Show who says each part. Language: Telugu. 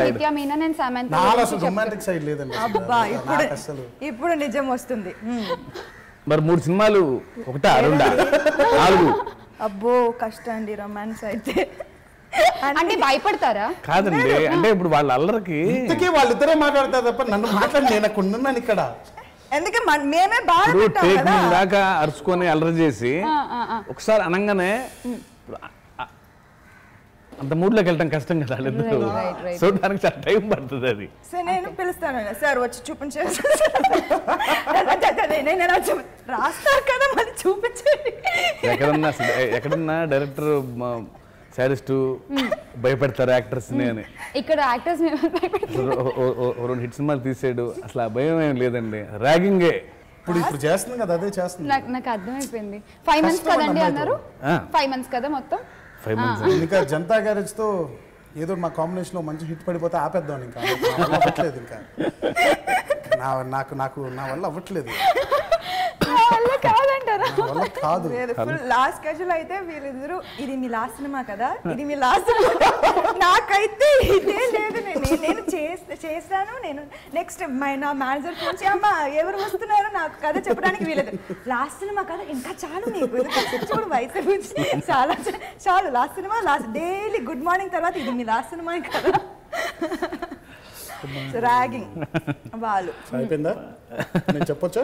Speaker 1: నిత్య Menen and Samantha
Speaker 2: romantic side లేదండి
Speaker 3: అబ్బా ఇప్పుడు నిజం వస్తుంది
Speaker 4: మరి 3 సినిమాలు ఒకటా 2 4
Speaker 3: అబ్బో కష్టం అండి రొమాన్స్ అయితే
Speaker 1: అంటే భయపడతారా
Speaker 4: కాదండి అంటే ఇప్పుడు వాళ్ళ అల్లరికి
Speaker 2: ఇంతకీ వాళ్ళిద్దరే మాట్లాడతారు తప్ప నన్ను మాట్లాడి నేను అక్కడ ఉన్నాను ఇక్కడ
Speaker 3: ఎందుకే మేమే బాగా
Speaker 4: దాకా అరుచుకొని అల్లరి చేసి ఒకసారి అనగానే అంత మూడ్లోకి వెళ్ళటం కష్టం కదా వాళ్ళిద్దరు సో దానికి చాలా టైం పడుతుంది అది
Speaker 3: సార్ నేను పిలుస్తాను సార్ వచ్చి చూపించారు రాస్తారు కదా మళ్ళీ చూపించండి
Speaker 4: ఎక్కడన్నా డైరెక్టర్ సాడిస్ట్ భయపెడతారు యాక్టర్స్ అని
Speaker 1: ఇక్కడ యాక్టర్స్
Speaker 4: 2 హిట్ సినిమాలు తీసాడు అసలు ఆ భయం ఏం లేదండి ర్యాగింగే
Speaker 2: ఇప్పుడు చేస్తుంది కదా అదే చేస్తుంది
Speaker 1: నాకు అర్థమైపోయింది 5 months కదండి అన్నారు 5 months కదా మొత్తం
Speaker 4: 5 months
Speaker 2: ఇంకా జనతా గ్యారేజ్ తో ఏదో మా కాంబినేషన్ లో మంచి హిట్ పడిపోతే ఆపేద్దాం ఇంకా అవ్వట్లేదు ఇంకా నాకు నా వల్ల అవ్వట్లేదు కాదు
Speaker 3: లాస్ట్ స్కెడ్యూల్ అయితే వీళ్ళిద్దరు ఇది మీ లాస్ట్ సినిమా కదా ఇది మీ లాస్ట్ నాకైతే ఇదే లేదు నేను చేస్తాను నేను నెక్స్ట్ నా మేనేజర్ నుంచి అమ్మ ఎవరు వస్తున్నారు నాకు కథ చెప్పడానికి వీలేదు లాస్ట్ సినిమా కదా ఇంకా చాలు నీకు చూడు వయసు గురించి చాలు last cinema last daily good morning తర్వాత ఇది మీ లాస్ట్ సినిమా కదా ర్యాగింగ్ వాళ్ళు
Speaker 2: అయిపోయిందా నేను చెప్పొచ్చా